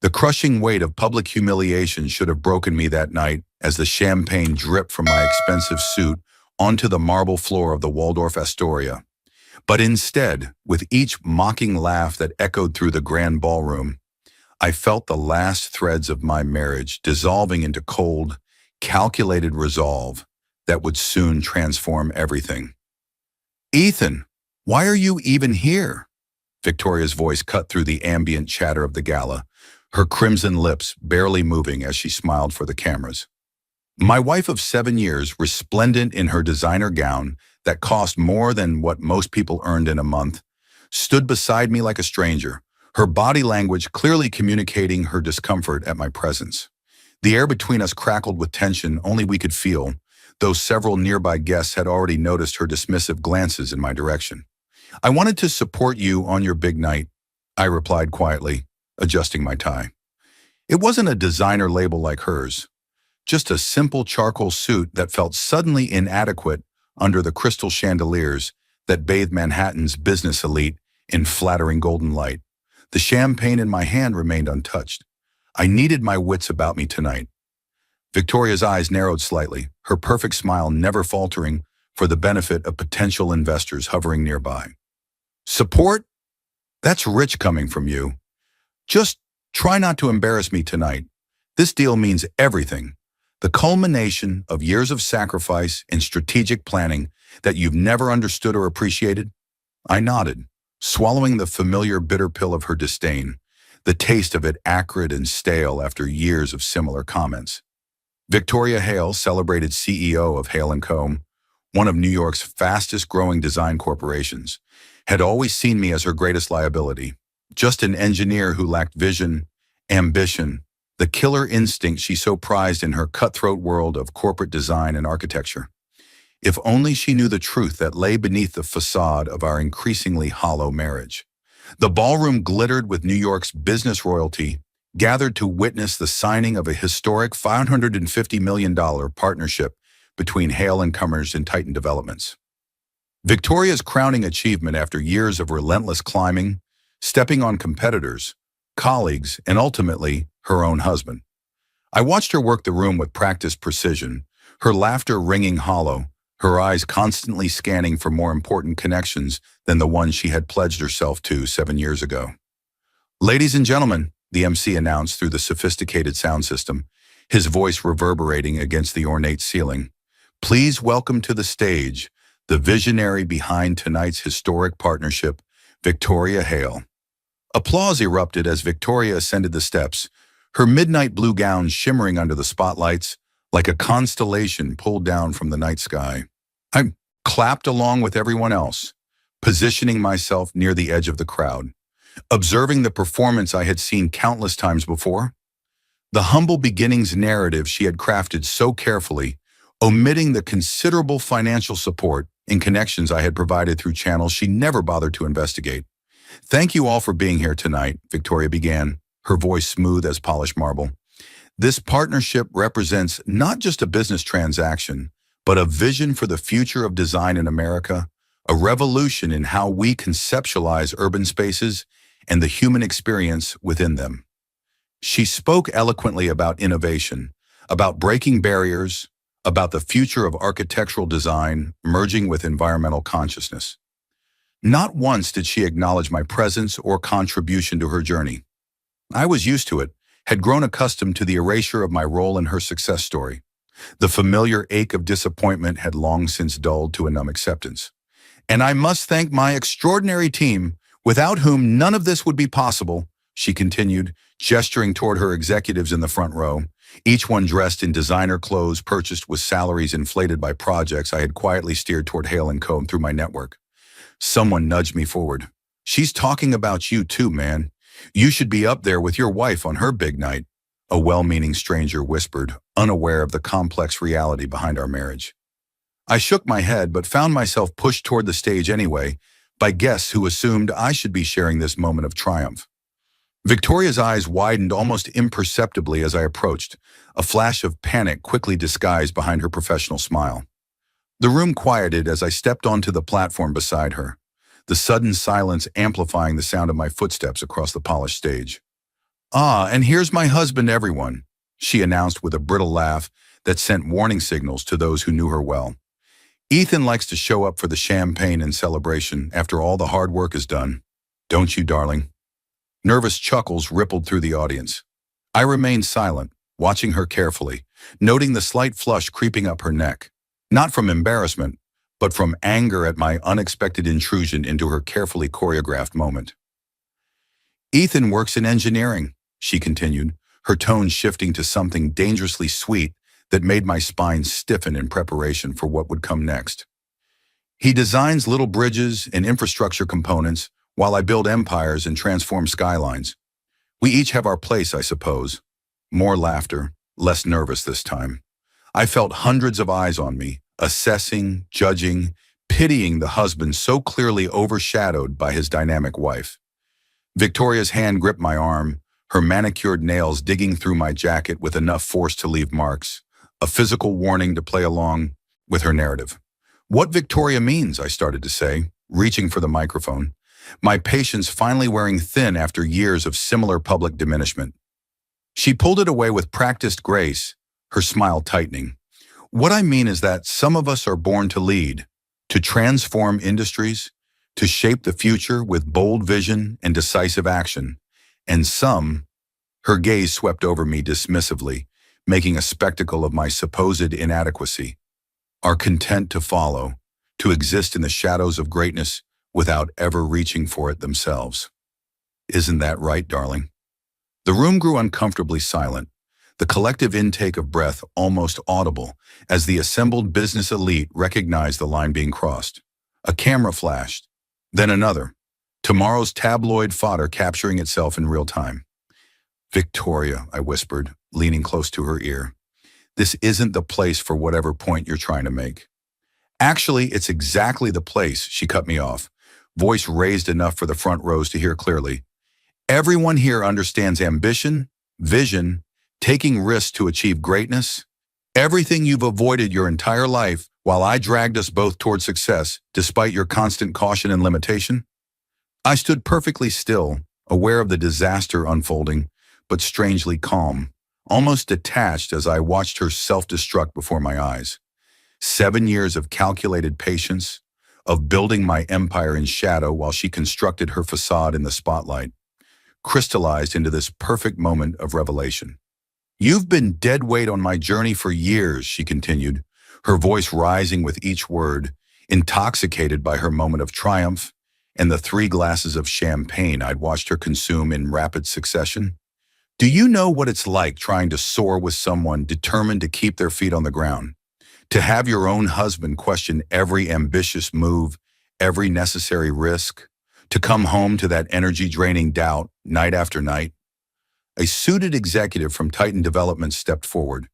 The crushing weight of public humiliation should have broken me that night as the champagne dripped from my expensive suit onto the marble floor of the Waldorf Astoria. But instead, with each mocking laugh that echoed through the grand ballroom, I felt the last threads of my marriage dissolving into cold, calculated resolve that would soon transform everything. "Ethan, why are you even here?" Victoria's voice cut through the ambient chatter of the gala, her crimson lips barely moving as she smiled for the cameras. My wife of 7 years, resplendent in her designer gown that cost more than what most people earned in a month, stood beside me like a stranger, her body language clearly communicating her discomfort at my presence. The air between us crackled with tension only we could feel, though several nearby guests had already noticed her dismissive glances in my direction. "I wanted to support you on your big night," I replied quietly, adjusting my tie. It wasn't a designer label like hers, just a simple charcoal suit that felt suddenly inadequate under the crystal chandeliers that bathed Manhattan's business elite in flattering golden light. The champagne in my hand remained untouched. I needed my wits about me tonight. Victoria's eyes narrowed slightly, her perfect smile never faltering for the benefit of potential investors hovering nearby. "Support? That's rich coming from you. Just try not to embarrass me tonight. This deal means everything. The culmination of years of sacrifice and strategic planning that you've never understood or appreciated." I nodded, swallowing the familiar bitter pill of her disdain, the taste of it acrid and stale after years of similar comments. Victoria Hale, celebrated CEO of Hale & Co., one of New York's fastest-growing design corporations, had always seen me as her greatest liability, just an engineer who lacked vision, ambition, the killer instinct she so prized in her cutthroat world of corporate design and architecture. If only she knew the truth that lay beneath the facade of our increasingly hollow marriage. The ballroom glittered with New York's business royalty, gathered to witness the signing of a historic $550 million partnership between Hale & Cummers and Titan Developments. Victoria's crowning achievement after years of relentless climbing, stepping on competitors, colleagues, and ultimately her own husband. I watched her work the room with practiced precision, her laughter ringing hollow, her eyes constantly scanning for more important connections than the one she had pledged herself to 7 years ago. "Ladies and gentlemen," the MC announced through the sophisticated sound system, his voice reverberating against the ornate ceiling, "please welcome to the stage the visionary behind tonight's historic partnership, Victoria Hale." Applause erupted as Victoria ascended the steps, her midnight blue gown shimmering under the spotlights like a constellation pulled down from the night sky. I clapped along with everyone else, positioning myself near the edge of the crowd, observing the performance I had seen countless times before. The humble beginnings narrative she had crafted so carefully, omitting the considerable financial support and connections I had provided through channels she never bothered to investigate. "Thank you all for being here tonight," Victoria began, her voice smooth as polished marble. "This partnership represents not just a business transaction, but a vision for the future of design in America, a revolution in how we conceptualize urban spaces and the human experience within them." She spoke eloquently about innovation, about breaking barriers, about the future of architectural design merging with environmental consciousness. Not once did she acknowledge my presence or contribution to her journey. I was used to it, had grown accustomed to the erasure of my role in her success story. The familiar ache of disappointment had long since dulled to a numb acceptance. "And I must thank my extraordinary team, without whom none of this would be possible," she continued, gesturing toward her executives in the front row, each one dressed in designer clothes purchased with salaries inflated by projects I had quietly steered toward Hale & Co. through my network. Someone nudged me forward. "She's talking about you too, man. You should be up there with your wife on her big night," a well-meaning stranger whispered, unaware of the complex reality behind our marriage. I shook my head but found myself pushed toward the stage anyway by guests who assumed I should be sharing this moment of triumph. Victoria's eyes widened almost imperceptibly as I approached, a flash of panic quickly disguised behind her professional smile. The room quieted as I stepped onto the platform beside her, the sudden silence amplifying the sound of my footsteps across the polished stage. Ah, and here's my husband, everyone, she announced with a brittle laugh that sent warning signals to those who knew her well. Ethan likes to show up for the champagne and celebration after all the hard work is done. Don't you, darling? Nervous chuckles rippled through the audience. I remained silent, watching her carefully, noting the slight flush creeping up her neck. Not from embarrassment, but from anger at my unexpected intrusion into her carefully choreographed moment. Ethan works in engineering, she continued, her tone shifting to something dangerously sweet that made my spine stiffen in preparation for what would come next. He designs little bridges and infrastructure components while I build empires and transform skylines. We each have our place, I suppose. More laughter, less nervous this time. I felt hundreds of eyes on me, assessing, judging, pitying the husband so clearly overshadowed by his dynamic wife. Victoria's hand gripped my arm, her manicured nails digging through my jacket with enough force to leave marks, a physical warning to play along with her narrative. What Victoria means, I started to say, reaching for the microphone, my patience finally wearing thin after years of similar public diminishment. She pulled it away with practiced grace, her smile tightening. What I mean is that some of us are born to lead, to transform industries, to shape the future with bold vision and decisive action, and some, her gaze swept over me dismissively, making a spectacle of my supposed inadequacy, are content to follow, to exist in the shadows of greatness without ever reaching for it themselves. Isn't that right, darling? The room grew uncomfortably silent, the collective intake of breath almost audible as the assembled business elite recognized the line being crossed. A camera flashed, then another, tomorrow's tabloid fodder capturing itself in real time. Victoria, I whispered, leaning close to her ear. This isn't the place for whatever point you're trying to make. Actually, it's exactly the place, she cut me off, voice raised enough for the front rows to hear clearly. Everyone here understands ambition, vision, taking risks to achieve greatness. Everything you've avoided your entire life while I dragged us both toward success, despite your constant caution and limitation. I stood perfectly still, aware of the disaster unfolding, but strangely calm, almost detached as I watched her self-destruct before my eyes. 7 years of calculated patience, of building my empire in shadow while she constructed her facade in the spotlight, crystallized into this perfect moment of revelation. You've been dead weight on my journey for years, she continued, her voice rising with each word, intoxicated by her moment of triumph and the 3 glasses of champagne I'd watched her consume in rapid succession. Do you know what it's like trying to soar with someone determined to keep their feet on the ground? To have your own husband question every ambitious move, every necessary risk? To come home to that energy-draining doubt night after night? A suited executive from Titan Development stepped forward,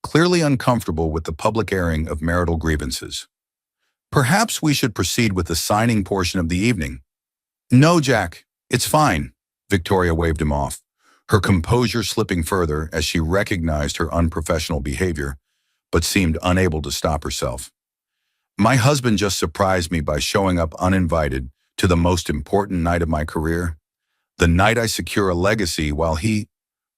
clearly uncomfortable with the public airing of marital grievances. Perhaps we should proceed with the signing portion of the evening. No, Jack, it's fine, Victoria waved him off, her composure slipping further as she recognized her unprofessional behavior, but seemed unable to stop herself. My husband just surprised me by showing up uninvited to the most important night of my career. The night I secure a legacy while he...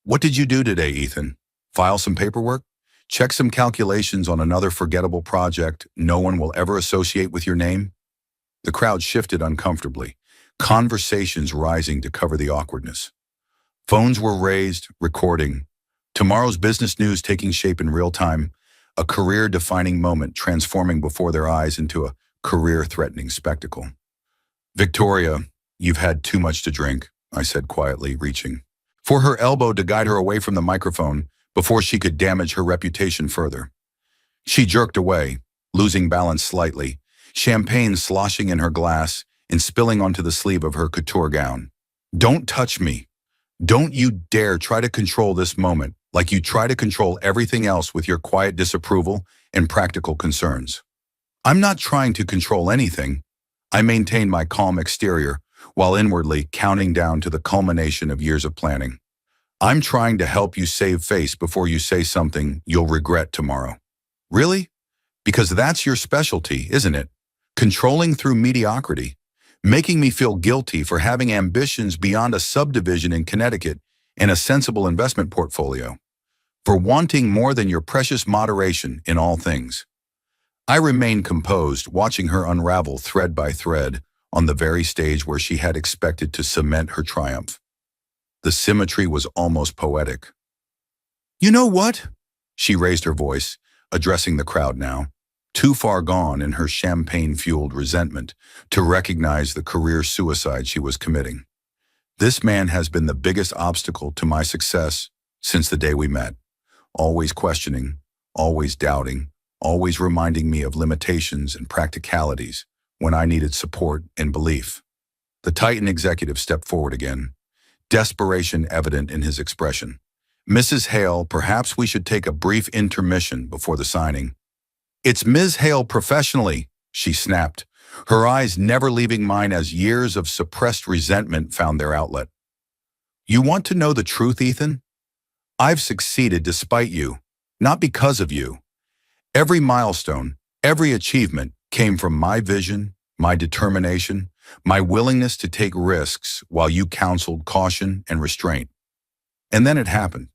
What did you do today, Ethan? File some paperwork? Check some calculations on another forgettable project no one will ever associate with your name? The crowd shifted uncomfortably, conversations rising to cover the awkwardness. Phones were raised, recording. Tomorrow's business news taking shape in real time, a career-defining moment transforming before their eyes into a career-threatening spectacle. Victoria, you've had too much to drink, I said quietly, reaching for her elbow to guide her away from the microphone before she could damage her reputation further. She jerked away, losing balance slightly, champagne sloshing in her glass and spilling onto the sleeve of her couture gown. Don't touch me. Don't you dare try to control this moment like you try to control everything else with your quiet disapproval and practical concerns. I'm not trying to control anything. I maintain my calm exterior while inwardly counting down to the culmination of years of planning. I'm trying to help you save face before you say something you'll regret tomorrow. Really? Because that's your specialty, isn't it? Controlling through mediocrity, making me feel guilty for having ambitions beyond a subdivision in Connecticut and a sensible investment portfolio, for wanting more than your precious moderation in all things. I remained composed, watching her unravel thread by thread on the very stage where she had expected to cement her triumph. The symmetry was almost poetic. "You know what?" She raised her voice, addressing the crowd now, too far gone in her champagne-fueled resentment to recognize the career suicide she was committing. "This man has been the biggest obstacle to my success since the day we met, always questioning, always doubting, always reminding me of limitations and practicalities when I needed support and belief." The Titan executive stepped forward again, desperation evident in his expression. "Mrs. Hale, perhaps we should take a brief intermission before the signing." "It's Ms. Hale professionally," she snapped, her eyes never leaving mine as years of suppressed resentment found their outlet. "You want to know the truth, Ethan? I've succeeded despite you, not because of you. Every milestone, every achievement came from my vision, my determination, my willingness to take risks while you counseled caution and restraint. And then it happened.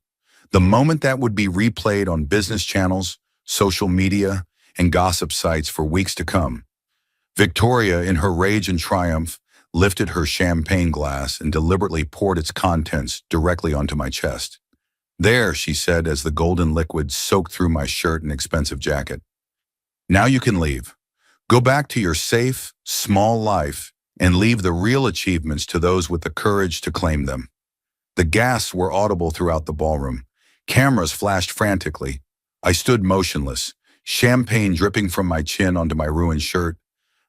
The moment that would be replayed on business channels, social media, and gossip sites for weeks to come. Victoria, in her rage and triumph, lifted her champagne glass and deliberately poured its contents directly onto my chest. "There," she said as the golden liquid soaked through my shirt and expensive jacket. "Now you can leave. Go back to your safe, small life and leave the real achievements to those with the courage to claim them." The gasps were audible throughout the ballroom. Cameras flashed frantically. I stood motionless, champagne dripping from my chin onto my ruined shirt,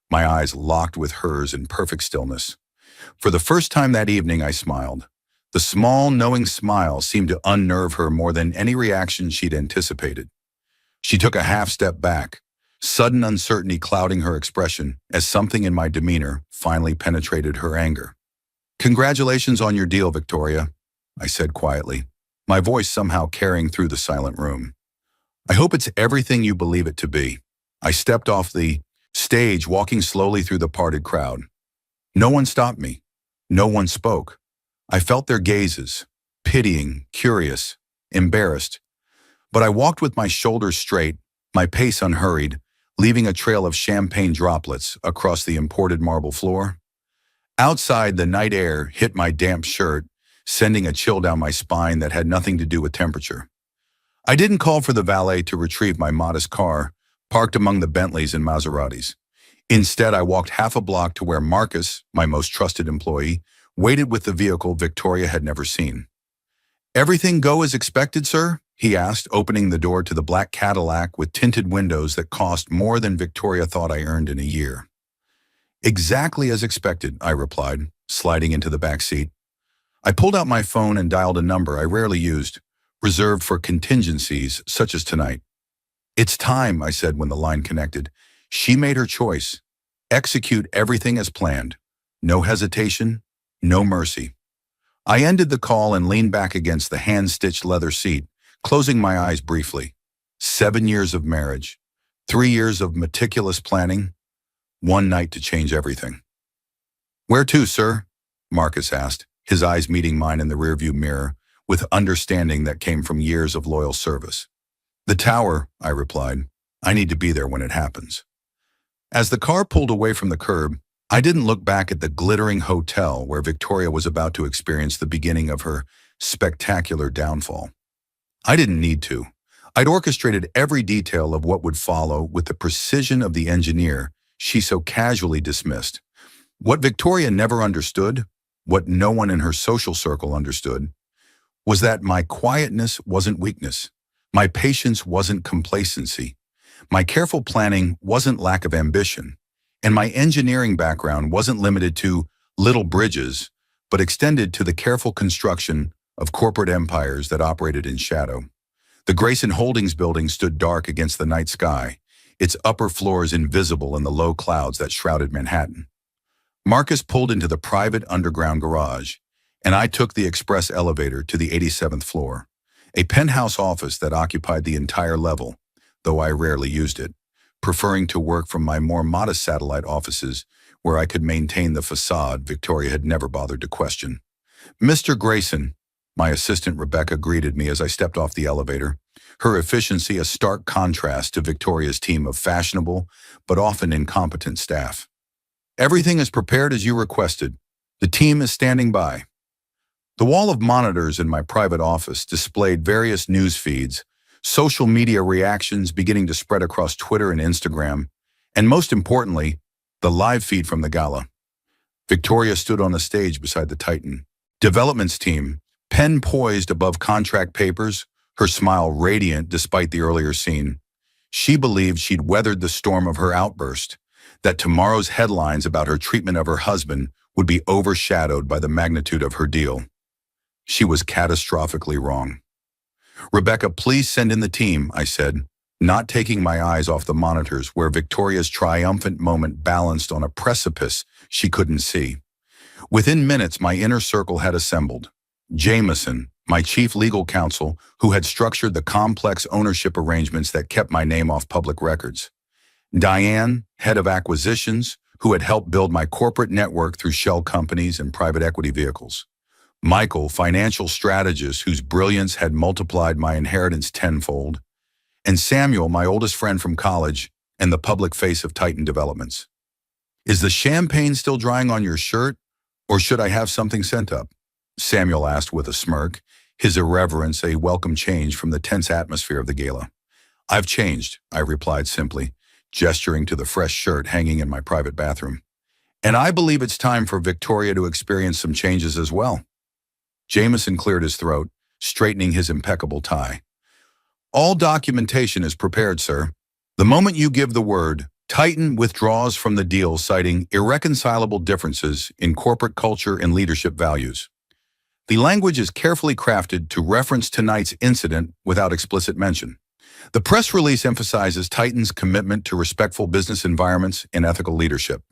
my eyes locked with hers in perfect stillness. For the first time that evening, I smiled. The small, knowing smile seemed to unnerve her more than any reaction she'd anticipated. She took a half step back, sudden uncertainty clouding her expression as something in my demeanor finally penetrated her anger. "Congratulations on your deal, Victoria," I said quietly, my voice somehow carrying through the silent room. "I hope it's everything you believe it to be." I stepped off the stage, walking slowly through the parted crowd. No one stopped me. No one spoke. I felt their gazes, pitying, curious, embarrassed. But I walked with my shoulders straight, my pace unhurried, leaving a trail of champagne droplets across the imported marble floor. Outside, the night air hit my damp shirt, sending a chill down my spine that had nothing to do with temperature. I didn't call for the valet to retrieve my modest car, parked among the Bentleys and Maseratis. Instead, I walked half a block to where Marcus, my most trusted employee, waited with the vehicle Victoria had never seen. "Everything go as expected, sir?" he asked, opening the door to the black Cadillac with tinted windows that cost more than Victoria thought I earned in a year. "Exactly as expected," I replied, sliding into the back seat. I pulled out my phone and dialed a number I rarely used, reserved for contingencies such as tonight. "It's time," I said when the line connected. She made her choice. Execute everything as planned. No hesitation, no mercy. I ended the call and leaned back against the hand-stitched leather seat, closing my eyes briefly. 7 years of marriage, 3 years of meticulous planning, one night to change everything. "Where to, sir?" Marcus asked, his eyes meeting mine in the rearview mirror, with understanding that came from years of loyal service. "The tower," I replied. "I need to be there when it happens." As the car pulled away from the curb, I didn't look back at the glittering hotel where Victoria was about to experience the beginning of her spectacular downfall. I didn't need to. I'd orchestrated every detail of what would follow with the precision of the engineer she so casually dismissed. What Victoria never understood, what no one in her social circle understood, was that my quietness wasn't weakness. My patience wasn't complacency. My careful planning wasn't lack of ambition. And my engineering background wasn't limited to little bridges, but extended to the careful construction of corporate empires that operated in shadow. The Grayson Holdings building stood dark against the night sky, its upper floors invisible in the low clouds that shrouded Manhattan. Marcus pulled into the private underground garage, and I took the express elevator to the 87th floor, a penthouse office that occupied the entire level, though I rarely used it, preferring to work from my more modest satellite offices where I could maintain the facade Victoria had never bothered to question. "Mr. Grayson," My assistant Rebecca greeted me as I stepped off the elevator, her efficiency a stark contrast to Victoria's team of fashionable but often incompetent staff. Everything is prepared as you requested. The team is standing by. The wall of monitors in my private office displayed various news feeds, social media reactions beginning to spread across Twitter and Instagram, and most importantly, the live feed from the gala. Victoria stood on the stage beside the Titan Developments team, pen poised above contract papers, her smile radiant despite the earlier scene. She believed she'd weathered the storm of her outburst, that tomorrow's headlines about her treatment of her husband would be overshadowed by the magnitude of her deal. She was catastrophically wrong. "Rebecca, please send in the team," I said, not taking my eyes off the monitors where Victoria's triumphant moment balanced on a precipice she couldn't see. Within minutes, my inner circle had assembled. Jameson, my chief legal counsel, who had structured the complex ownership arrangements that kept my name off public records. Diane, head of acquisitions, who had helped build my corporate network through shell companies and private equity vehicles. Michael, financial strategist whose brilliance had multiplied my inheritance tenfold. And Samuel, my oldest friend from college and the public face of Titan Developments. "Is the champagne still drying on your shirt, or should I have something sent up?" Samuel asked with a smirk, his irreverence a welcome change from the tense atmosphere of the gala. "I've changed," I replied simply, gesturing to the fresh shirt hanging in my private bathroom. "And I believe it's time for Victoria to experience some changes as well." Jameson cleared his throat, straightening his impeccable tie. "All documentation is prepared, sir. The moment you give the word, Titan withdraws from the deal citing irreconcilable differences in corporate culture and leadership values. The language is carefully crafted to reference tonight's incident without explicit mention. The press release emphasizes Titan's commitment to respectful business environments and ethical leadership,"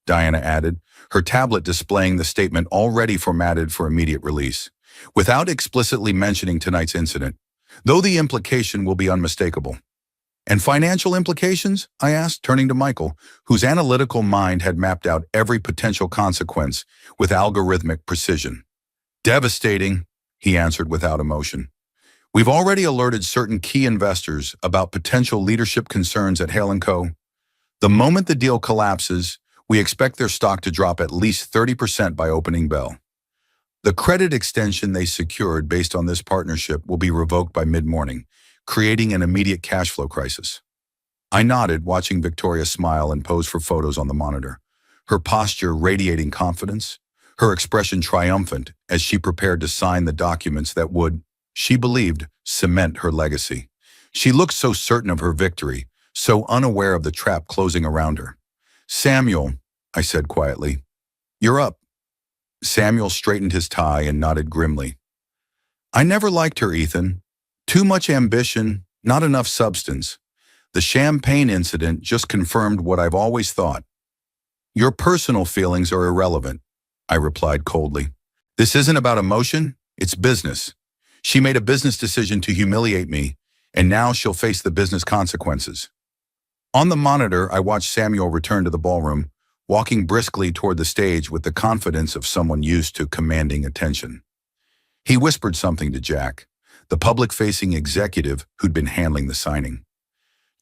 Diana added, her tablet displaying the statement already formatted for immediate release, without explicitly mentioning tonight's incident, though the implication will be unmistakable. "And financial implications?" I asked, turning to Michael, whose analytical mind had mapped out every potential consequence with algorithmic precision. "Devastating," he answered without emotion. "We've already alerted certain key investors about potential leadership concerns at Hale & Co. The moment the deal collapses, we expect their stock to drop at least 30% by opening bell. The credit extension they secured based on this partnership will be revoked by mid-morning, creating an immediate cash flow crisis." I nodded, watching Victoria smile and pose for photos on the monitor, her posture radiating confidence, her expression triumphant as she prepared to sign the documents that would, she believed, cement her legacy. She looked so certain of her victory, so unaware of the trap closing around her. "Samuel," I said quietly, "you're up." Samuel straightened his tie and nodded grimly. "I never liked her, Ethan. Too much ambition, not enough substance. The champagne incident just confirmed what I've always thought." "Your personal feelings are irrelevant," I replied coldly. "This isn't about emotion, it's business. She made a business decision to humiliate me, and now she'll face the business consequences." On the monitor, I watched Samuel return to the ballroom, walking briskly toward the stage with the confidence of someone used to commanding attention. He whispered something to Jack, the public-facing executive who'd been handling the signing.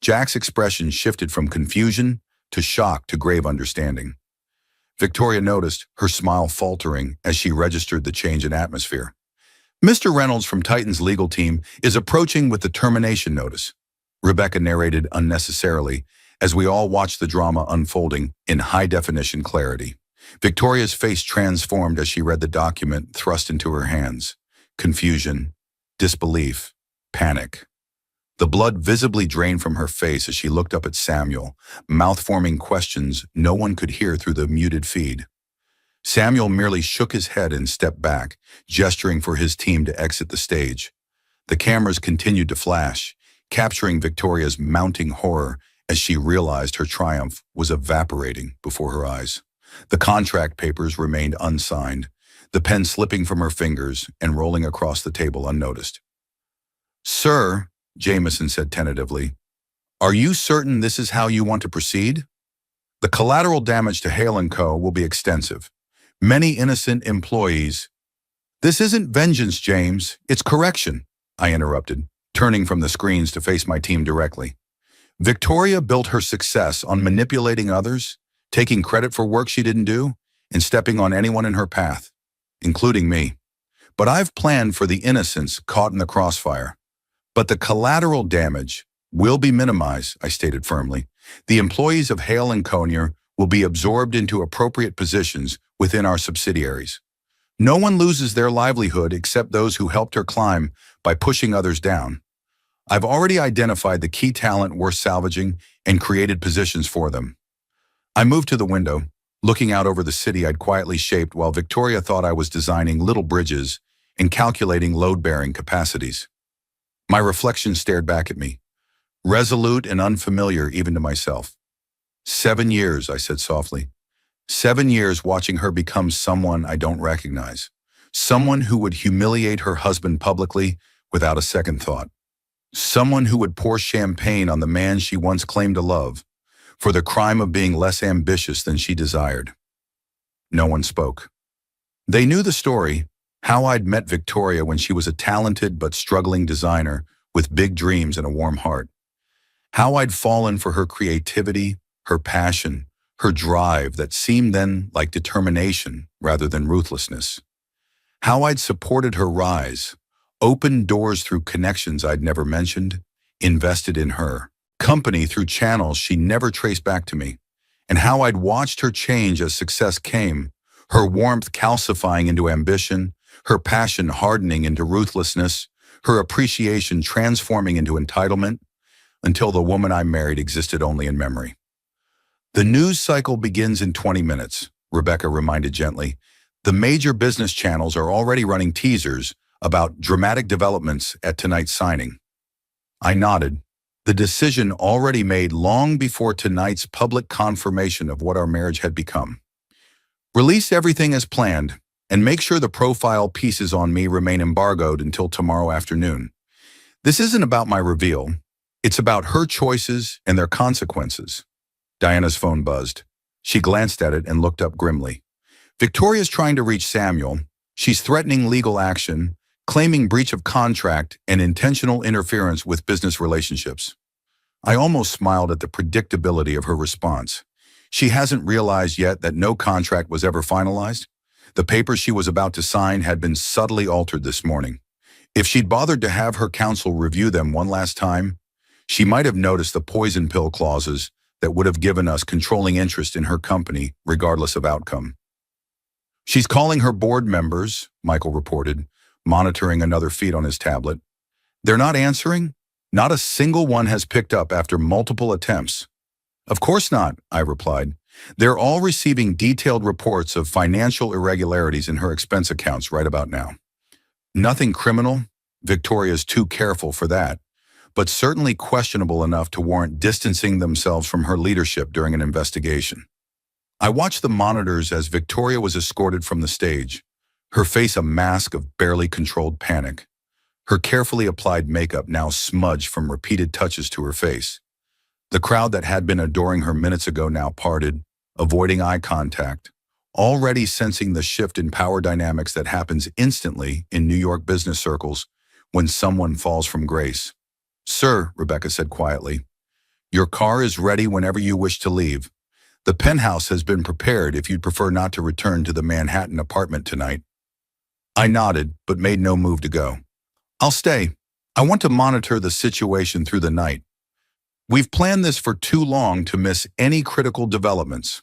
Jack's expression shifted from confusion to shock to grave understanding. Victoria noticed, her smile faltering as she registered the change in atmosphere. "Mr. Reynolds from Titan's legal team is approaching with the termination notice," Rebecca narrated unnecessarily, as we all watched the drama unfolding in high-definition clarity. Victoria's face transformed as she read the document thrust into her hands. Confusion, disbelief, panic. The blood visibly drained from her face as she looked up at Samuel, mouth-forming questions no one could hear through the muted feed. Samuel merely shook his head and stepped back, gesturing for his team to exit the stage. The cameras continued to flash, capturing Victoria's mounting horror as she realized her triumph was evaporating before her eyes. The contract papers remained unsigned, the pen slipping from her fingers and rolling across the table unnoticed. "Sir," Jameson said tentatively, "are you certain this is how you want to proceed? The collateral damage to Hale & Co. will be extensive. Many innocent employees." This isn't vengeance, James. It's correction, I interrupted, turning from the screens to face my team directly. Victoria built her success on manipulating others, taking credit for work she didn't do, and stepping on anyone in her path, including me. But I've planned for the innocents caught in the crossfire. But the collateral damage will be minimized, I stated firmly. The employees of Hale and Conyer will be absorbed into appropriate positions within our subsidiaries. No one loses their livelihood except those who helped her climb by pushing others down. I've already identified the key talent worth salvaging and created positions for them. I moved to the window, looking out over the city I'd quietly shaped while Victoria thought I was designing little bridges and calculating load-bearing capacities. My reflection stared back at me, resolute and unfamiliar even to myself. 7 years, I said softly. 7 years watching her become someone I don't recognize. Someone who would humiliate her husband publicly without a second thought. Someone who would pour champagne on the man she once claimed to love for the crime of being less ambitious than she desired. No one spoke. They knew the story, how I'd met Victoria when she was a talented but struggling designer with big dreams and a warm heart. How I'd fallen for her creativity, her passion, her drive that seemed then like determination rather than ruthlessness. How I'd supported her rise, opened doors through connections I'd never mentioned, invested in her company through channels she never traced back to me, and how I'd watched her change as success came, her warmth calcifying into ambition, her passion hardening into ruthlessness, her appreciation transforming into entitlement, until the woman I married existed only in memory. The news cycle begins in 20 minutes, Rebecca reminded gently. The major business channels are already running teasers about dramatic developments at tonight's signing. I nodded, the decision already made long before tonight's public confirmation of what our marriage had become. Release everything as planned, and make sure the profile pieces on me remain embargoed until tomorrow afternoon. This isn't about my reveal. It's about her choices and their consequences. Diana's phone buzzed. She glanced at it and looked up grimly. Victoria's trying to reach Samuel. She's threatening legal action, claiming breach of contract and intentional interference with business relationships. I almost smiled at the predictability of her response. She hasn't realized yet that no contract was ever finalized. The papers she was about to sign had been subtly altered this morning. If she'd bothered to have her counsel review them one last time, she might have noticed the poison pill clauses that would have given us controlling interest in her company, regardless of outcome. She's calling her board members, Michael reported, monitoring another feed on his tablet. They're not answering? Not a single one has picked up after multiple attempts. Of course not, I replied. They're all receiving detailed reports of financial irregularities in her expense accounts right about now. Nothing criminal, Victoria's too careful for that, but certainly questionable enough to warrant distancing themselves from her leadership during an investigation. I watched the monitors as Victoria was escorted from the stage, her face a mask of barely controlled panic, her carefully applied makeup now smudged from repeated touches to her face. The crowd that had been adoring her minutes ago now parted, avoiding eye contact, already sensing the shift in power dynamics that happens instantly in New York business circles when someone falls from grace. Sir, Rebecca said quietly, your car is ready whenever you wish to leave. The penthouse has been prepared if you'd prefer not to return to the Manhattan apartment tonight. I nodded, but made no move to go. I'll stay. I want to monitor the situation through the night. We've planned this for too long to miss any critical developments.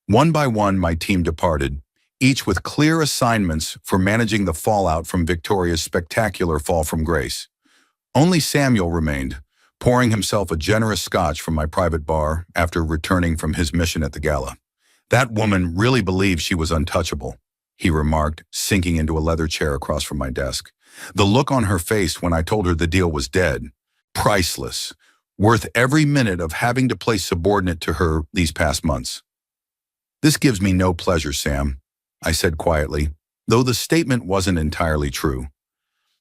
One by one, my team departed, each with clear assignments for managing the fallout from Victoria's spectacular fall from grace. Only Samuel remained, pouring himself a generous scotch from my private bar after returning from his mission at the gala. That woman really believed she was untouchable, he remarked, sinking into a leather chair across from my desk. The look on her face when I told her the deal was dead, priceless, worth every minute of having to play subordinate to her these past months. This gives me no pleasure, Sam, I said quietly, though the statement wasn't entirely true.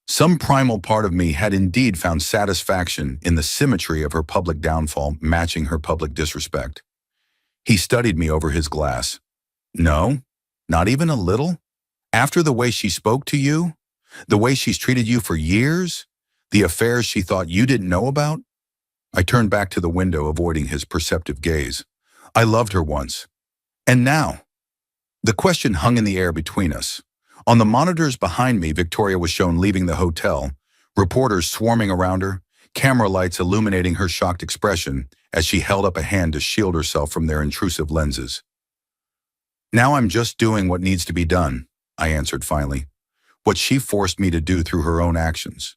Some primal part of me had indeed found satisfaction in the symmetry of her public downfall matching her public disrespect. He studied me over his glass. No, not even a little? After the way she spoke to you? The way she's treated you for years? The affairs she thought you didn't know about? I turned back to the window, avoiding his perceptive gaze. I loved her once. And now? The question hung in the air between us. On the monitors behind me, Victoria was shown leaving the hotel, reporters swarming around her, camera lights illuminating her shocked expression as she held up a hand to shield herself from their intrusive lenses. Now I'm just doing what needs to be done, I answered finally, what she forced me to do through her own actions.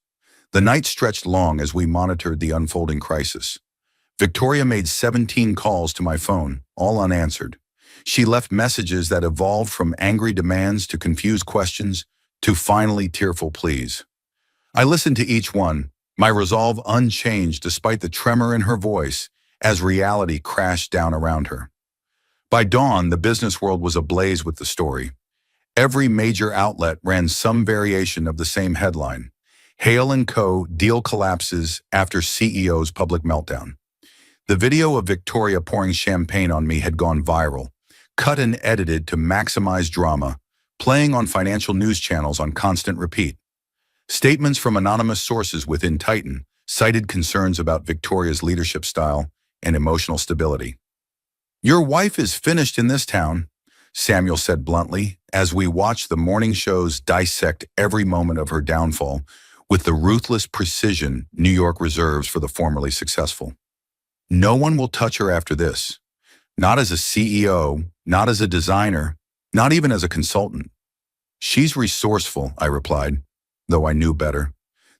The night stretched long as we monitored the unfolding crisis. Victoria made 17 calls to my phone, all unanswered. She left messages that evolved from angry demands to confused questions to finally tearful pleas. I listened to each one, my resolve unchanged despite the tremor in her voice as reality crashed down around her. By dawn, the business world was ablaze with the story. Every major outlet ran some variation of the same headline. Hale & Co. deal collapses after CEO's public meltdown. The video of Victoria pouring champagne on me had gone viral, cut and edited to maximize drama, playing on financial news channels on constant repeat. Statements from anonymous sources within Titan cited concerns about Victoria's leadership style and emotional stability. "Your wife is finished in this town," Samuel said bluntly, as we watched the morning shows dissect every moment of her downfall with the ruthless precision New York reserves for the formerly successful. "No one will touch her after this. Not as a CEO, not as a designer, not even as a consultant." "She's resourceful," I replied, though I knew better.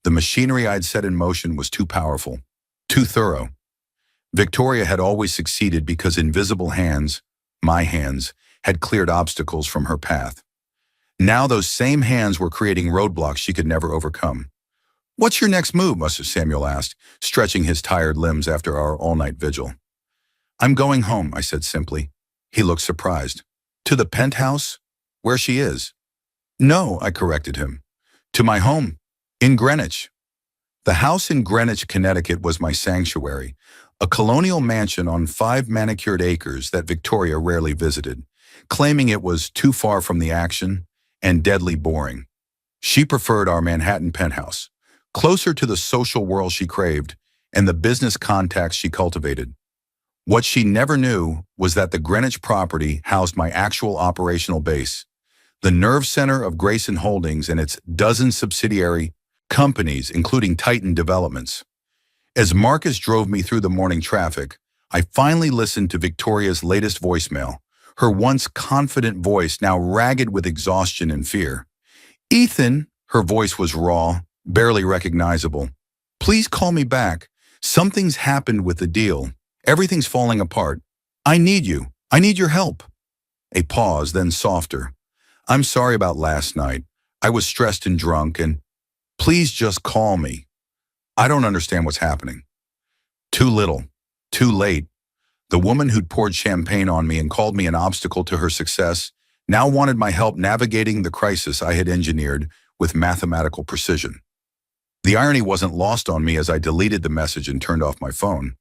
The machinery I'd set in motion was too powerful, too thorough. Victoria had always succeeded because invisible hands, my hands, had cleared obstacles from her path. Now those same hands were creating roadblocks she could never overcome. "What's your next move?" Mr. Samuel asked, stretching his tired limbs after our all-night vigil. "I'm going home," I said simply. He looked surprised. "To the penthouse? Where she is?" "No," I corrected him. "To my home, in Greenwich." The house in Greenwich, Connecticut was my sanctuary, a colonial mansion on 5 manicured acres that Victoria rarely visited, claiming it was too far from the action and deadly boring. She preferred our Manhattan penthouse, closer to the social world she craved and the business contacts she cultivated. What she never knew was that the Greenwich property housed my actual operational base, the nerve center of Grayson Holdings and its dozen subsidiary companies, including Titan Developments. As Marcus drove me through the morning traffic, I finally listened to Victoria's latest voicemail, her once confident voice now ragged with exhaustion and fear. "Ethan," her voice was raw, barely recognizable. "Please call me back. Something's happened with the deal. Everything's falling apart. I need you. I need your help." A pause, then softer. "I'm sorry about last night. I was stressed and drunk, and please just call me. I don't understand what's happening." Too little. Too late. The woman who'd poured champagne on me and called me an obstacle to her success now wanted my help navigating the crisis I had engineered with mathematical precision. The irony wasn't lost on me as I deleted the message and turned off my phone.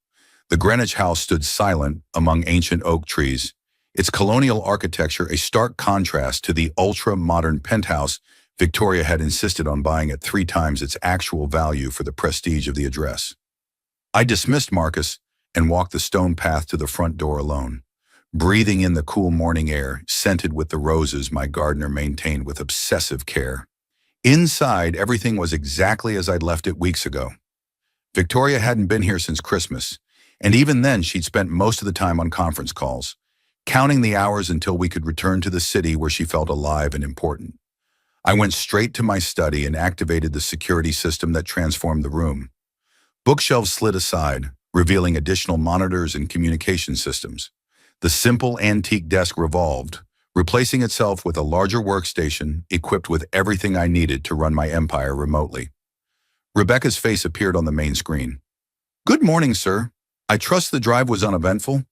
The Greenwich house stood silent among ancient oak trees, its colonial architecture a stark contrast to the ultra-modern penthouse Victoria had insisted on buying at 3 times its actual value for the prestige of the address. I dismissed Marcus and walked the stone path to the front door alone, breathing in the cool morning air, scented with the roses my gardener maintained with obsessive care. Inside, everything was exactly as I'd left it weeks ago. Victoria hadn't been here since Christmas, and even then she'd spent most of the time on conference calls, counting the hours until we could return to the city where she felt alive and important. I went straight to my study and activated the security system that transformed the room. Bookshelves slid aside, revealing additional monitors and communication systems. The simple antique desk revolved, replacing itself with a larger workstation equipped with everything I needed to run my empire remotely. Rebecca's face appeared on the main screen. "Good morning, sir. I trust the drive was uneventful?"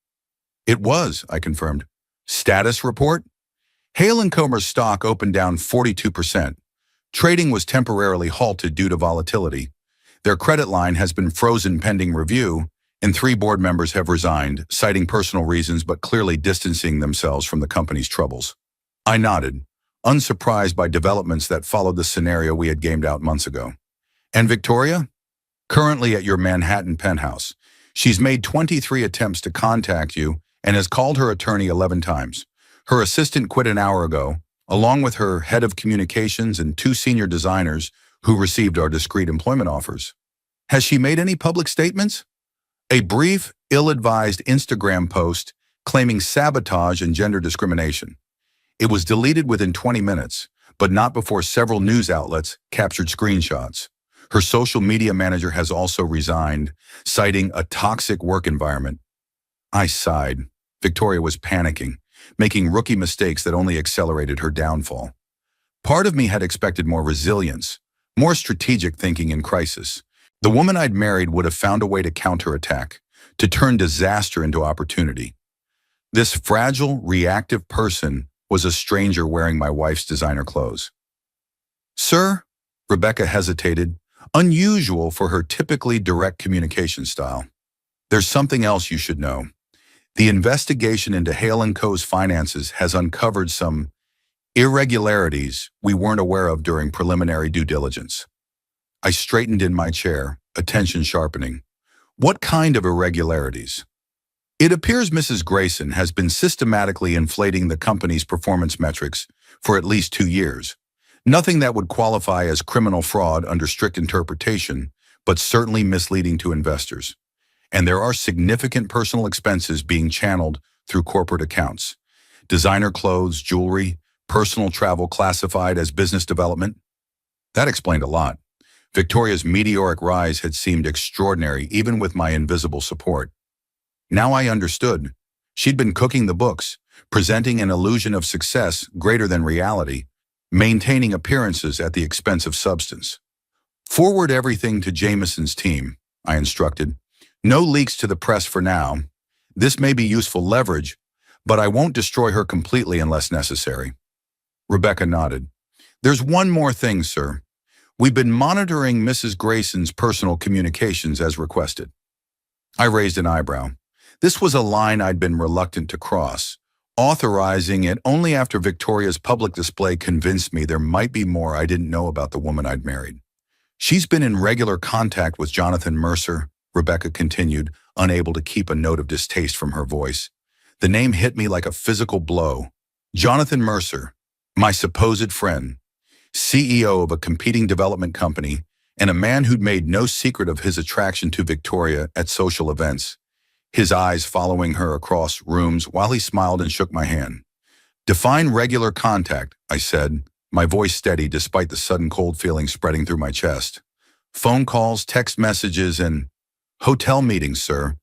"It was," I confirmed. "Status report?" Hale & Comer's stock opened down 42%. Trading was temporarily halted due to volatility. Their credit line has been frozen pending review, and 3 board members have resigned, citing personal reasons but clearly distancing themselves from the company's troubles. I nodded. unsurprised by developments that followed the scenario we had gamed out months ago. And Victoria? Currently at your Manhattan penthouse. She's made 23 attempts to contact you and has called her attorney 11 times. Her assistant quit an hour ago, along with her head of communications and 2 senior designers who received our discreet employment offers. Has she made any public statements? A brief, ill-advised Instagram post claiming sabotage and gender discrimination. It was deleted within 20 minutes, but not before several news outlets captured screenshots. Her social media manager has also resigned, citing a toxic work environment. I sighed. Victoria was panicking, making rookie mistakes that only accelerated her downfall. Part of me had expected more resilience, more strategic thinking in crisis. The woman I'd married would have found a way to counterattack, to turn disaster into opportunity. This fragile, reactive person was a stranger wearing my wife's designer clothes. Sir, Rebecca hesitated, unusual for her typically direct communication style. There's something else you should know. The investigation into Hale & Co.'s finances has uncovered some irregularities we weren't aware of during preliminary due diligence. I straightened in my chair, attention sharpening. What kind of irregularities? It appears Mrs. Grayson has been systematically inflating the company's performance metrics for at least 2 years. Nothing that would qualify as criminal fraud under strict interpretation, but certainly misleading to investors. And there are significant personal expenses being channeled through corporate accounts. Designer clothes, jewelry, personal travel classified as business development. That explained a lot. Victoria's meteoric rise had seemed extraordinary even with my invisible support. Now I understood. She'd been cooking the books, presenting an illusion of success greater than reality, maintaining appearances at the expense of substance. Forward everything to Jameson's team, I instructed. No leaks to the press for now. This may be useful leverage, but I won't destroy her completely unless necessary. Rebecca nodded. There's one more thing, sir. We've been monitoring Mrs. Grayson's personal communications as requested. I raised an eyebrow. This was a line I'd been reluctant to cross, authorizing it only after Victoria's public display convinced me there might be more I didn't know about the woman I'd married. She's been in regular contact with Jonathan Mercer, Rebecca continued, unable to keep a note of distaste from her voice. The name hit me like a physical blow. Jonathan Mercer, my supposed friend, CEO of a competing development company, and a man who'd made no secret of his attraction to Victoria at social events, his eyes following her across rooms while he smiled and shook my hand. Define regular contact, I said, my voice steady despite the sudden cold feeling spreading through my chest. Phone calls, text messages, and hotel meetings, sir.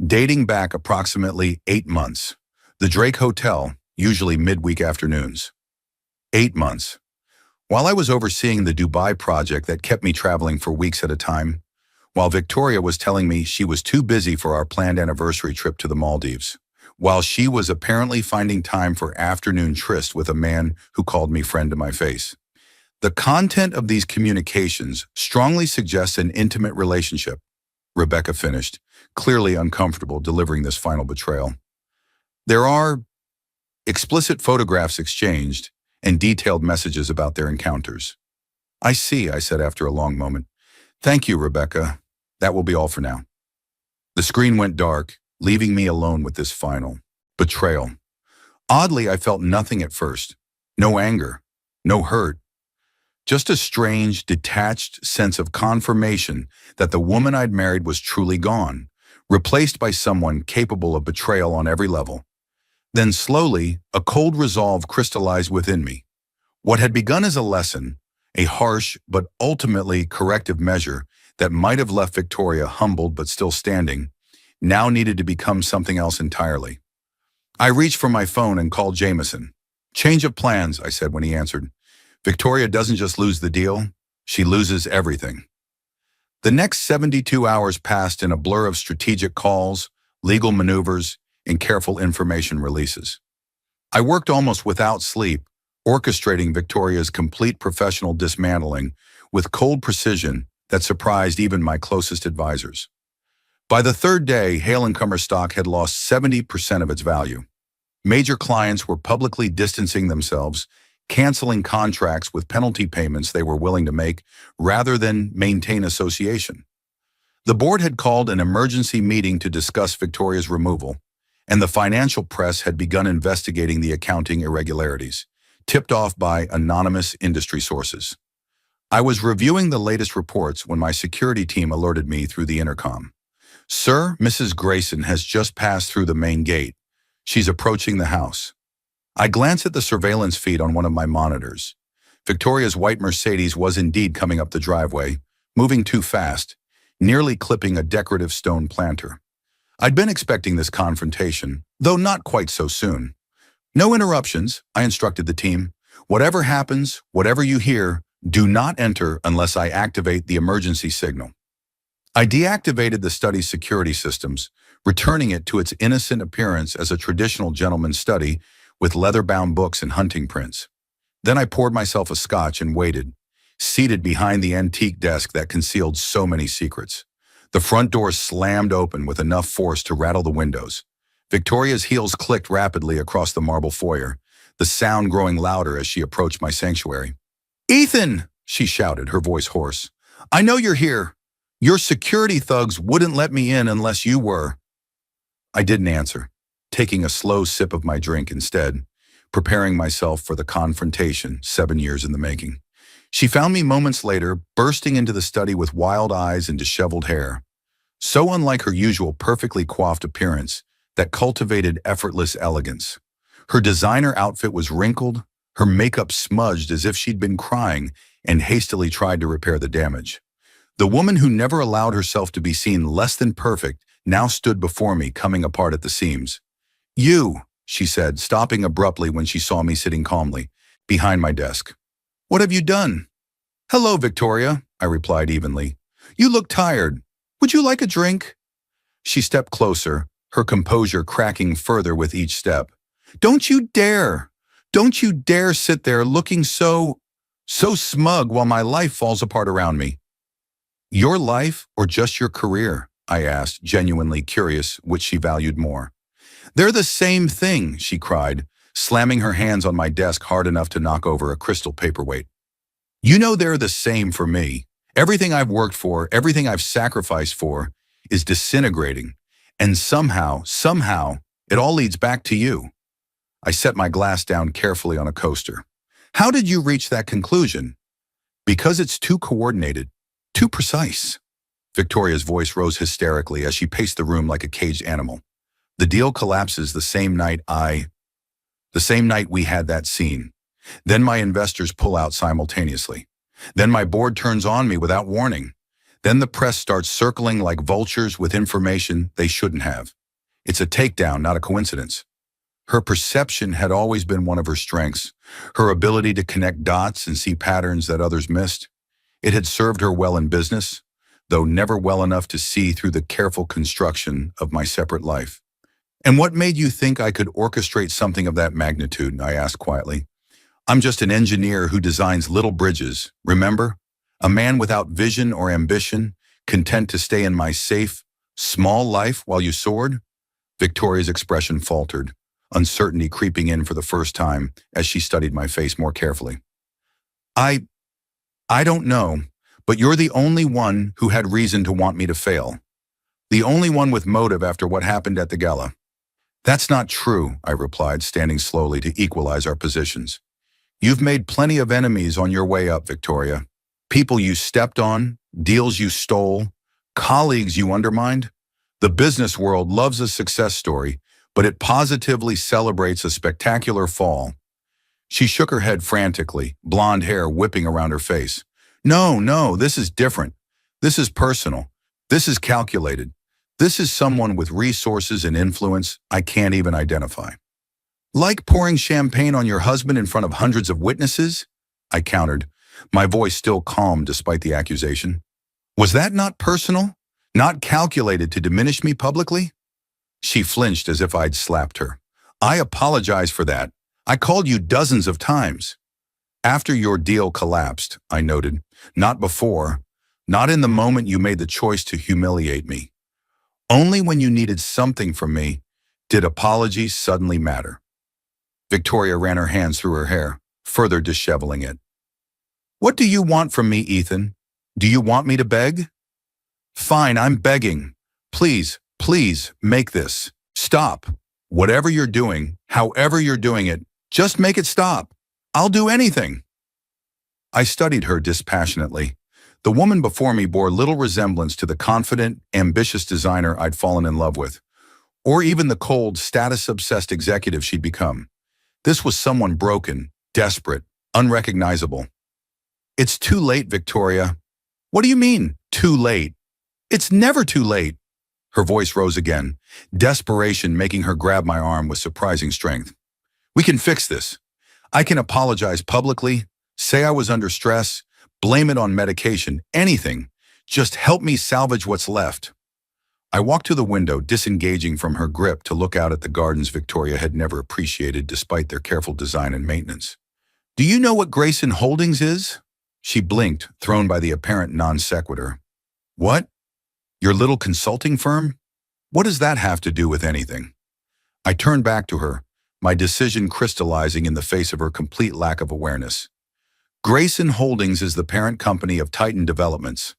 Dating back approximately 8 months. The Drake Hotel, usually midweek afternoons. 8 months. While I was overseeing the Dubai project that kept me traveling for weeks at a time, while Victoria was telling me she was too busy for our planned anniversary trip to the Maldives, while she was apparently finding time for afternoon tryst with a man who called me friend to my face. The content of these communications strongly suggests an intimate relationship, Rebecca finished, clearly uncomfortable delivering this final betrayal. There are explicit photographs exchanged and detailed messages about their encounters. I see, I said after a long moment. Thank you, Rebecca. That will be all for now. The screen went dark, leaving me alone with this final betrayal. Oddly, I felt nothing at first. No anger, no hurt. Just a strange, detached sense of confirmation that the woman I'd married was truly gone, replaced by someone capable of betrayal on every level. Then slowly, a cold resolve crystallized within me. What had begun as a lesson, a harsh but ultimately corrective measure that might have left Victoria humbled but still standing, now needed to become something else entirely. I reached for my phone and called Jameson. Change of plans, I said when he answered. Victoria doesn't just lose the deal, she loses everything. The next 72 hours passed in a blur of strategic calls, legal maneuvers, and careful information releases. I worked almost without sleep, orchestrating Victoria's complete professional dismantling with cold precision that surprised even my closest advisors. By the third day, Hale & Co. stock had lost 70% of its value. Major clients were publicly distancing themselves, canceling contracts with penalty payments they were willing to make rather than maintain association. The board had called an emergency meeting to discuss Victoria's removal, and the financial press had begun investigating the accounting irregularities, tipped off by anonymous industry sources. I was reviewing the latest reports when my security team alerted me through the intercom. "Sir, Mrs. Grayson has just passed through the main gate. She's approaching the house." I glanced at the surveillance feed on one of my monitors. Victoria's white Mercedes was indeed coming up the driveway, moving too fast, nearly clipping a decorative stone planter. I'd been expecting this confrontation, though not quite so soon. "No interruptions," I instructed the team. "Whatever happens, whatever you hear, do not enter unless I activate the emergency signal." I deactivated the study's security systems, returning it to its innocent appearance as a traditional gentleman's study with leather-bound books and hunting prints. Then I poured myself a scotch and waited, seated behind the antique desk that concealed so many secrets. The front door slammed open with enough force to rattle the windows. Victoria's heels clicked rapidly across the marble foyer, the sound growing louder as she approached my sanctuary. "Ethan!" she shouted, her voice hoarse. "I know you're here. Your security thugs wouldn't let me in unless you were." I didn't answer, taking a slow sip of my drink instead, preparing myself for the confrontation 7 years in the making. She found me moments later, bursting into the study with wild eyes and disheveled hair, so unlike her usual perfectly coiffed appearance that cultivated effortless elegance. Her designer outfit was wrinkled, her makeup smudged as if she'd been crying and hastily tried to repair the damage. The woman who never allowed herself to be seen less than perfect now stood before me, coming apart at the seams. "You," she said, stopping abruptly when she saw me sitting calmly behind my desk. "What have you done?" "Hello, Victoria," I replied evenly. "You look tired. Would you like a drink?" She stepped closer, her composure cracking further with each step. "Don't you dare! Don't you dare sit there looking so smug while my life falls apart around me." "Your life or just your career?" I asked, genuinely curious which she valued more. "They're the same thing," she cried, slamming her hands on my desk hard enough to knock over a crystal paperweight. "You know they're the same for me. Everything I've worked for, everything I've sacrificed for, is disintegrating. And somehow, it all leads back to you." I set my glass down carefully on a coaster. "How did you reach that conclusion?" "Because it's too coordinated, too precise." Victoria's voice rose hysterically as she paced the room like a caged animal. "The deal collapses the same night we had that scene. Then my investors pull out simultaneously. Then my board turns on me without warning. Then the press starts circling like vultures with information they shouldn't have. It's a takedown, not a coincidence." Her perception had always been one of her strengths, her ability to connect dots and see patterns that others missed. It had served her well in business, though never well enough to see through the careful construction of my separate life. "And what made you think I could orchestrate something of that magnitude?" I asked quietly. "I'm just an engineer who designs little bridges, remember? A man without vision or ambition, content to stay in my safe, small life while you soared?" Victoria's expression faltered, uncertainty creeping in for the first time as she studied my face more carefully. I don't know, but you're the only one who had reason to want me to fail. The only one with motive after what happened at the gala." "That's not true," I replied, standing slowly to equalize our positions. "You've made plenty of enemies on your way up, Victoria. People you stepped on, deals you stole, colleagues you undermined. The business world loves a success story, but it positively celebrates a spectacular fall." She shook her head frantically, blonde hair whipping around her face. No, this is different. This is personal. This is calculated. This is someone with resources and influence I can't even identify." "Like pouring champagne on your husband in front of hundreds of witnesses?" I countered, my voice still calm despite the accusation. "Was that not personal? Not calculated to diminish me publicly?" She flinched as if I'd slapped her. "I apologize for that. I called you dozens of times." "After your deal collapsed," I noted. "Not before. Not in the moment you made the choice to humiliate me. Only when you needed something from me did apologies suddenly matter." Victoria ran her hands through her hair. further disheveling it. What do you want from me, Ethan? Do you want me to beg? Fine, I'm begging. Please, please, make this. Stop. Whatever you're doing, however you're doing it, just make it stop. I'll do anything. I studied her dispassionately. The woman before me bore little resemblance to the confident, ambitious designer I'd fallen in love with, or even the cold, status-obsessed executive she'd become. This was someone broken, desperate, unrecognizable. It's too late, Victoria. What do you mean, too late? It's never too late. Her voice rose again, desperation making her grab my arm with surprising strength. We can fix this. I can apologize publicly, say I was under stress, blame it on medication, anything. Just help me salvage what's left. I walked to the window, disengaging from her grip to look out at the gardens Victoria had never appreciated despite their careful design and maintenance. Do you know what Grayson Holdings is? She blinked, thrown by the apparent non sequitur. What? Your little consulting firm? What does that have to do with anything? I turned back to her, my decision crystallizing in the face of her complete lack of awareness. Grayson Holdings is the parent company of Titan Developments.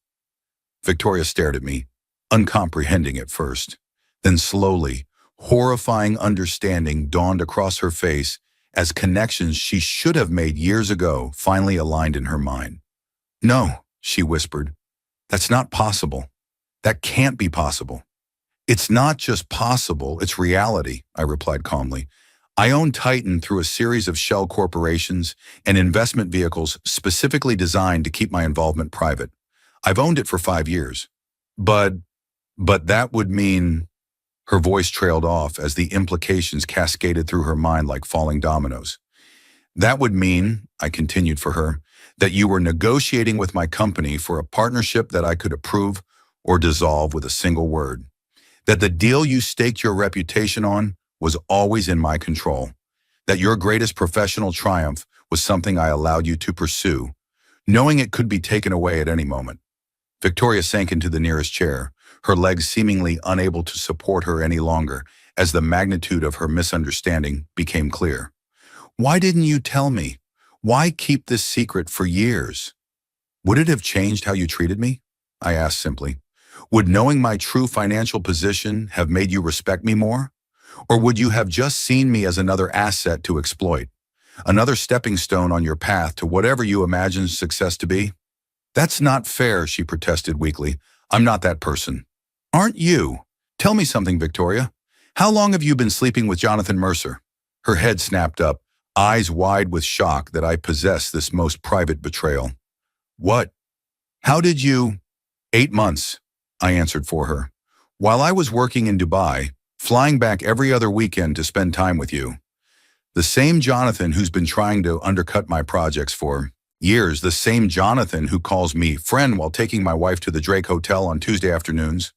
Victoria stared at me, uncomprehending at first. Then slowly, horrifying understanding dawned across her face as connections she should have made years ago finally aligned in her mind. No, she whispered. That's not possible. That can't be possible. It's not just possible, it's reality, I replied calmly. I own Titan through a series of shell corporations and investment vehicles specifically designed to keep my involvement private. I've owned it for 5 years. But that would mean... Her voice trailed off as the implications cascaded through her mind like falling dominoes. That would mean, I continued for her, that you were negotiating with my company for a partnership that I could approve or dissolve with a single word. That the deal you staked your reputation on was always in my control. That your greatest professional triumph was something I allowed you to pursue, knowing it could be taken away at any moment. Victoria sank into the nearest chair, her legs seemingly unable to support her any longer as the magnitude of her misunderstanding became clear. Why didn't you tell me? Why keep this secret for years? Would it have changed how you treated me? I asked simply. Would knowing my true financial position have made you respect me more? Or would you have just seen me as another asset to exploit? Another stepping stone on your path to whatever you imagine success to be? That's not fair, she protested weakly. I'm not that person. Aren't you? Tell me something, Victoria. How long have you been sleeping with Jonathan Mercer? Her head snapped up, eyes wide with shock that I possessed this most private betrayal. What? How did you? 8 months, I answered for her. While I was working in Dubai, flying back every other weekend to spend time with you. The same Jonathan who's been trying to undercut my projects for years, the same Jonathan who calls me friend while taking my wife to the Drake Hotel on Tuesday afternoons.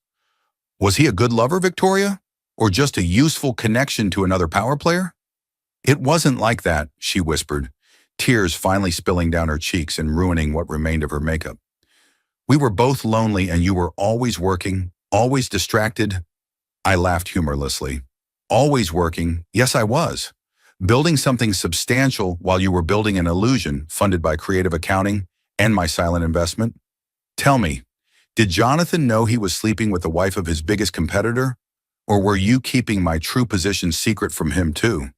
Was he a good lover, Victoria? Or just a useful connection to another power player? It wasn't like that, she whispered, tears finally spilling down her cheeks and ruining what remained of her makeup. We were both lonely and you were always working, always distracted. I laughed humorlessly. Always working, yes I was. Building something substantial while you were building an illusion funded by creative accounting and my silent investment. Tell me, did Jonathan know he was sleeping with the wife of his biggest competitor? Or were you keeping my true position secret from him too?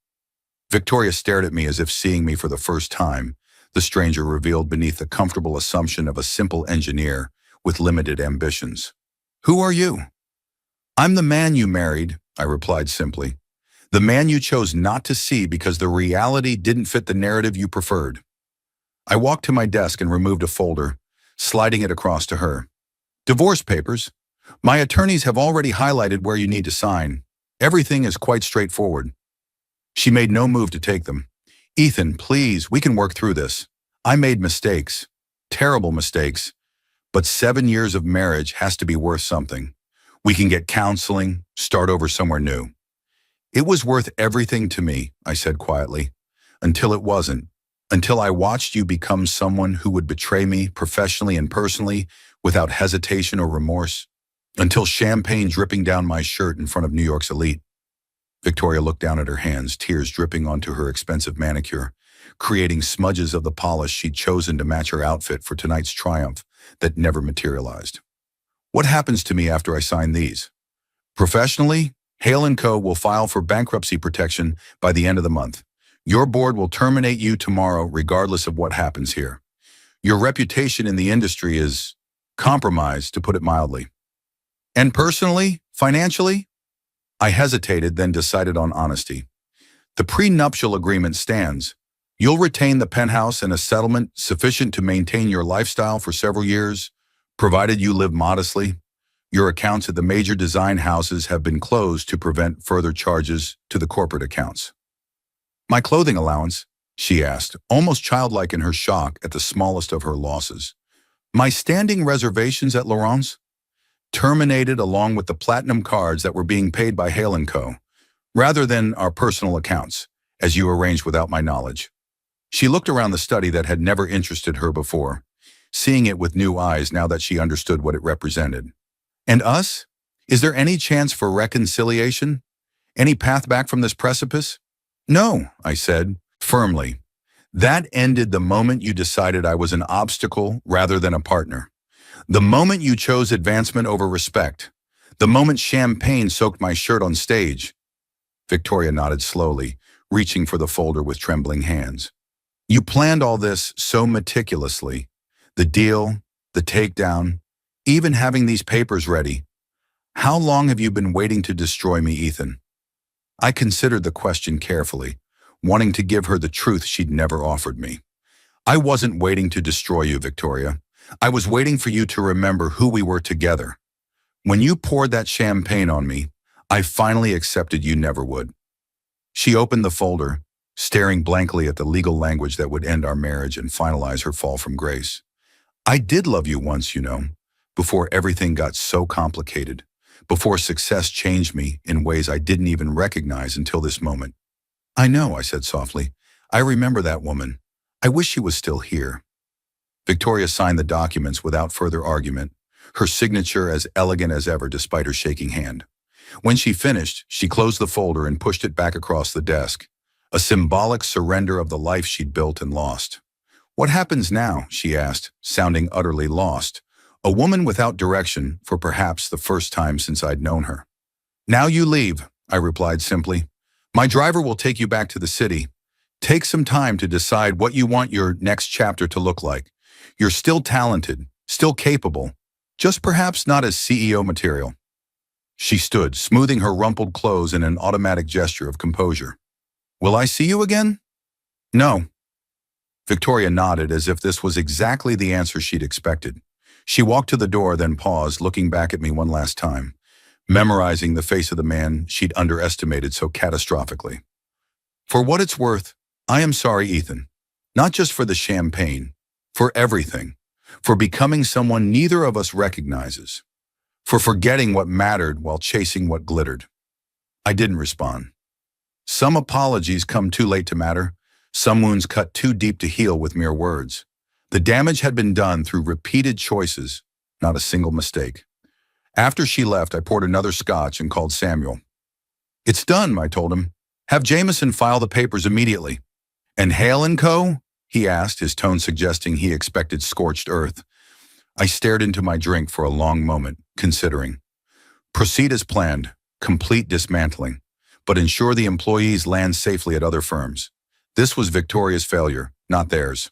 Victoria stared at me as if seeing me for the first time, the stranger revealed beneath the comfortable assumption of a simple engineer with limited ambitions. Who are you? I'm the man you married, I replied simply. The man you chose not to see because the reality didn't fit the narrative you preferred. I walked to my desk and removed a folder, sliding it across to her. Divorce papers. My attorneys have already highlighted where you need to sign. Everything is quite straightforward. She made no move to take them. Ethan, please, we can work through this. I made mistakes. Terrible mistakes. But 7 years of marriage has to be worth something. We can get counseling, start over somewhere new. It was worth everything to me, I said quietly, until it wasn't. Until I watched you become someone who would betray me professionally and personally without hesitation or remorse. Until champagne dripping down my shirt in front of New York's elite. Victoria looked down at her hands, tears dripping onto her expensive manicure. creating smudges of the polish she'd chosen to match her outfit for tonight's triumph that never materialized. What happens to me after I sign these? Professionally, Hale & Co. will file for bankruptcy protection by the end of the month. Your board will terminate you tomorrow regardless of what happens here. Your reputation in the industry is compromised, to put it mildly. And personally, financially? I hesitated, then decided on honesty. The prenuptial agreement stands. You'll retain the penthouse and a settlement sufficient to maintain your lifestyle for several years, provided you live modestly. Your accounts at the major design houses have been closed to prevent further charges to the corporate accounts. My clothing allowance, she asked, almost childlike in her shock at the smallest of her losses. My standing reservations at Laurent's? Terminated along with the platinum cards that were being paid by Hale & Co., rather than our personal accounts, as you arranged without my knowledge. She looked around the study that had never interested her before, seeing it with new eyes now that she understood what it represented. And us? Is there any chance for reconciliation? Any path back from this precipice? No, I said, firmly. That ended the moment you decided I was an obstacle rather than a partner. The moment you chose advancement over respect. The moment champagne soaked my shirt on stage. Victoria nodded slowly, reaching for the folder with trembling hands. You planned all this so meticulously. The deal, the takedown, even having these papers ready. How long have you been waiting to destroy me, Ethan? I considered the question carefully, wanting to give her the truth she'd never offered me. I wasn't waiting to destroy you, Victoria. I was waiting for you to remember who we were together. When you poured that champagne on me, I finally accepted you never would. She opened the folder, staring blankly at the legal language that would end our marriage and finalize her fall from grace. I did love you once, you know, before everything got so complicated, before success changed me in ways I didn't even recognize until this moment. I know, I said softly. I remember that woman. I wish she was still here. Victoria signed the documents without further argument, her signature as elegant as ever despite her shaking hand. When she finished, she closed the folder and pushed it back across the desk, a symbolic surrender of the life she'd built and lost. What happens now? She asked, sounding utterly lost, a woman without direction for perhaps the first time since I'd known her. Now you leave, I replied simply. My driver will take you back to the city. Take some time to decide what you want your next chapter to look like. You're still talented, still capable, just perhaps not as CEO material. She stood, smoothing her rumpled clothes in an automatic gesture of composure. Will I see you again? No. Victoria nodded as if this was exactly the answer she'd expected. She walked to the door, then paused, looking back at me one last time, memorizing the face of the man she'd underestimated so catastrophically. For what it's worth, I am sorry, Ethan. Not just for the champagne, for everything, for becoming someone neither of us recognizes, for forgetting what mattered while chasing what glittered. I didn't respond. Some apologies come too late to matter, some wounds cut too deep to heal with mere words. The damage had been done through repeated choices, not a single mistake. After she left, I poured another scotch and called Samuel. It's done, I told him. Have Jameson file the papers immediately. And Hale & Co.? He asked, his tone suggesting he expected scorched earth. I stared into my drink for a long moment, considering. Proceed as planned, complete dismantling, but ensure the employees land safely at other firms. This was Victoria's failure, not theirs.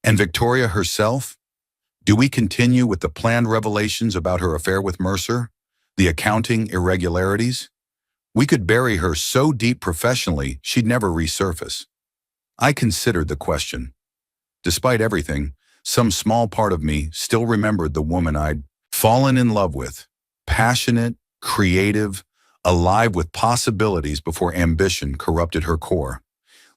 And Victoria herself? Do we continue with the planned revelations about her affair with Mercer? The accounting irregularities? We could bury her so deep professionally she'd never resurface. I considered the question. Despite everything, some small part of me still remembered the woman I'd fallen in love with, passionate, creative, alive with possibilities before ambition corrupted her core.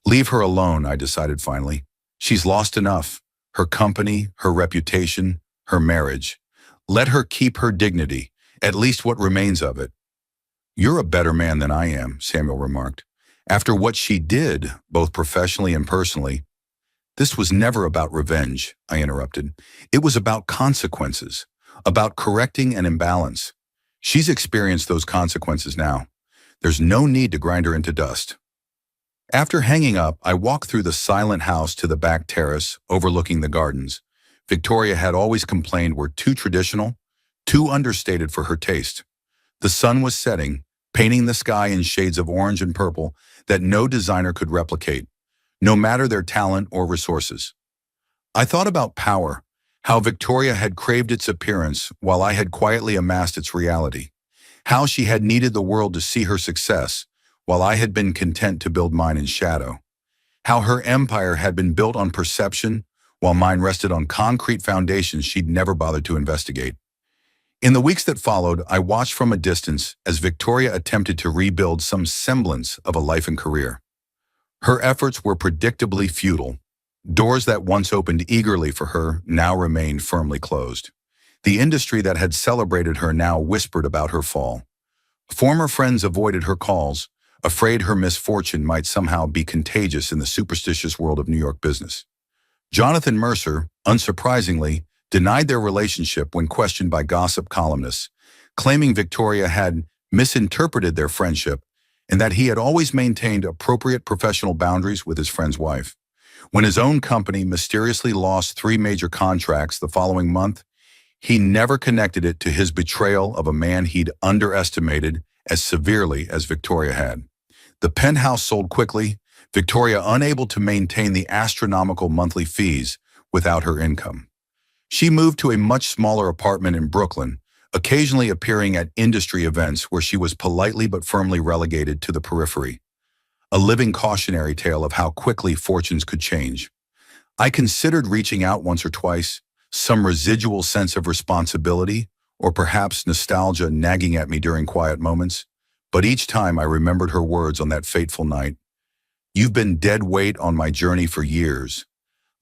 Leave her alone, I decided finally. She's lost enough. Her company, her reputation, her marriage. Let her keep her dignity, at least what remains of it. You're a better man than I am, Samuel remarked. After what she did, both professionally and personally. This was never about revenge, I interrupted. It was about consequences, about correcting an imbalance. She's experienced those consequences now. There's no need to grind her into dust. After hanging up, I walked through the silent house to the back terrace overlooking the gardens. Victoria had always complained were too traditional, too understated for her taste. The sun was setting, painting the sky in shades of orange and purple that no designer could replicate, no matter their talent or resources. I thought about power, how Victoria had craved its appearance while I had quietly amassed its reality, how she had needed the world to see her success while I had been content to build mine in shadow, how her empire had been built on perception while mine rested on concrete foundations she'd never bothered to investigate. In the weeks that followed, I watched from a distance as Victoria attempted to rebuild some semblance of a life and career. Her efforts were predictably futile. Doors that once opened eagerly for her now remained firmly closed. The industry that had celebrated her now whispered about her fall. Former friends avoided her calls, afraid her misfortune might somehow be contagious in the superstitious world of New York business. Jonathan Mercer, unsurprisingly, denied their relationship when questioned by gossip columnists, claiming Victoria had misinterpreted their friendship and that he had always maintained appropriate professional boundaries with his friend's wife. When his own company mysteriously lost 3 major contracts the following month, he never connected it to his betrayal of a man he'd underestimated as severely as Victoria had. The penthouse sold quickly, Victoria unable to maintain the astronomical monthly fees without her income. She moved to a much smaller apartment in Brooklyn, occasionally appearing at industry events where she was politely but firmly relegated to the periphery. A living cautionary tale of how quickly fortunes could change. I considered reaching out once or twice, some residual sense of responsibility, or perhaps nostalgia nagging at me during quiet moments, but each time I remembered her words on that fateful night. "You've been dead weight on my journey for years.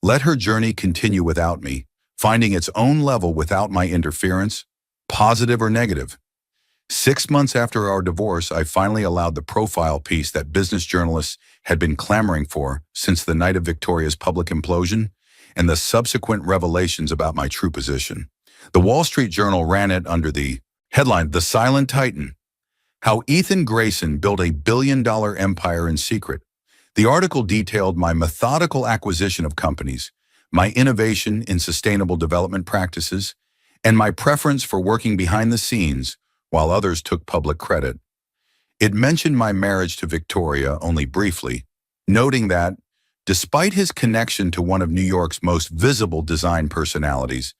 Let her journey continue without me, finding its own level without my interference, positive or negative." 6 months after our divorce, I finally allowed the profile piece that business journalists had been clamoring for since the night of Victoria's public implosion and the subsequent revelations about my true position. The Wall Street Journal ran it under the headline, "The Silent Titan: How Ethan Grayson Built a Billion-Dollar Empire in Secret." The article detailed my methodical acquisition of companies, my innovation in sustainable development practices, and my preference for working behind the scenes while others took public credit. It mentioned my marriage to Victoria only briefly, noting that, despite his connection to one of New York's most visible design personalities,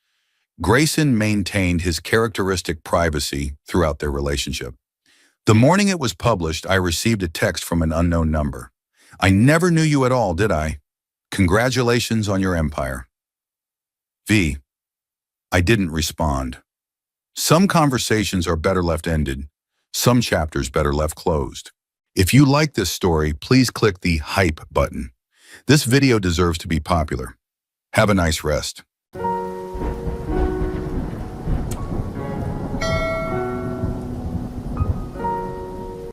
Grayson maintained his characteristic privacy throughout their relationship. The morning it was published, I received a text from an unknown number. "I never knew you at all, did I? Congratulations on your empire." V. I didn't respond. Some conversations are better left ended, some chapters better left closed. If you like this story, please click the hype button. This video deserves to be popular. Have a nice rest.